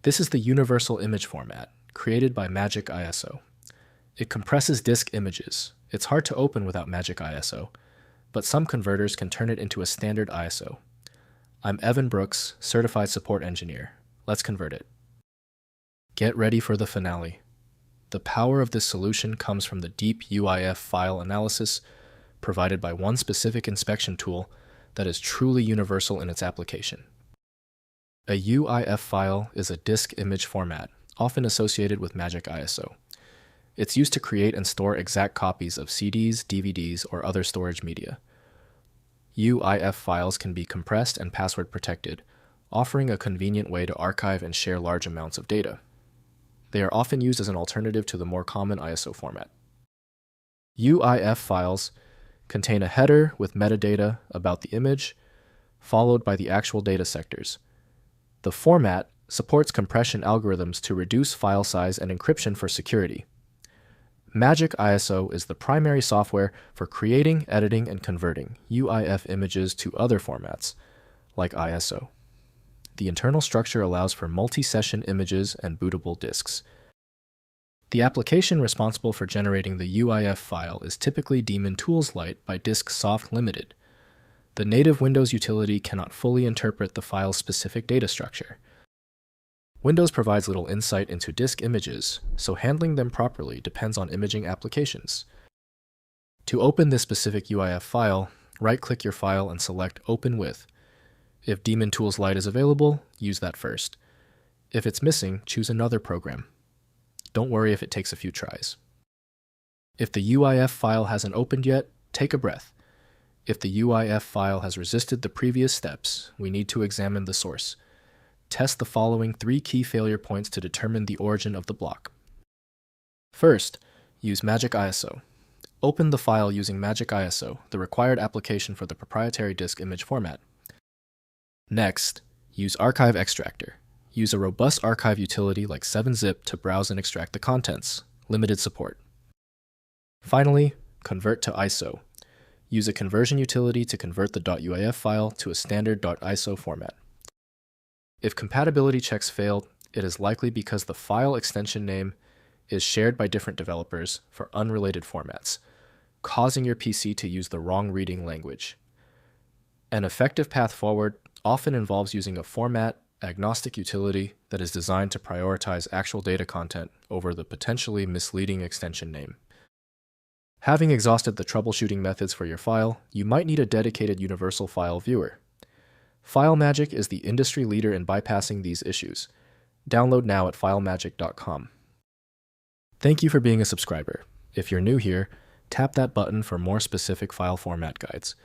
This is the universal image format, created by MagicISO. It compresses disk images. It's hard to open without MagicISO, but some converters can turn it into a standard ISO. I'm Evan Brooks, Certified Support Engineer. Let's convert it. Get ready for the finale. The power of this solution comes from the deep UIF file analysis provided by one specific inspection tool that is truly universal in its application. A UIF file is a disk image format, often associated with MagicISO. It's used to create and store exact copies of CDs, DVDs, or other storage media. UIF files can be compressed and password protected, offering a convenient way to archive and share large amounts of data. They are often used as an alternative to the more common ISO format. UIF files contain a header with metadata about the image, followed by the actual data sectors. The format supports compression algorithms to reduce file size and encryption for security. MagicISO is the primary software for creating, editing, and converting UIF images to other formats, like ISO. The internal structure allows for multi-session images and bootable disks. The application responsible for generating the UIF file is typically Daemon Tools Lite by DiskSoft Limited. The native Windows utility cannot fully interpret the file's specific data structure. Windows provides little insight into disk images, so handling them properly depends on imaging applications. To open this specific UIF file, right-click your file and select Open With. If Daemon Tools Lite is available, use that first. If it's missing, choose another program. Don't worry if it takes a few tries. If the UIF file hasn't opened yet, take a breath. If the UIF file has resisted the previous steps, we need to examine the source. Test the following 3 key failure points to determine the origin of the block. First, use MagicISO. Open the file using MagicISO, the required application for the proprietary disk image format. Next, use Archive Extractor. Use a robust archive utility like 7-zip to browse and extract the contents. Limited support. Finally, convert to ISO. Use a conversion utility to convert the .uif file to a standard .iso format. If compatibility checks failed, it is likely because the file extension name is shared by different developers for unrelated formats, causing your PC to use the wrong reading language. An effective path forward often involves using a format-agnostic utility that is designed to prioritize actual data content over the potentially misleading extension name. Having exhausted the troubleshooting methods for your file, you might need a dedicated universal file viewer. FileMagic is the industry leader in bypassing these issues. Download now at filemagic.com. Thank you for being a subscriber. If you're new here, tap that button for more specific file format guides.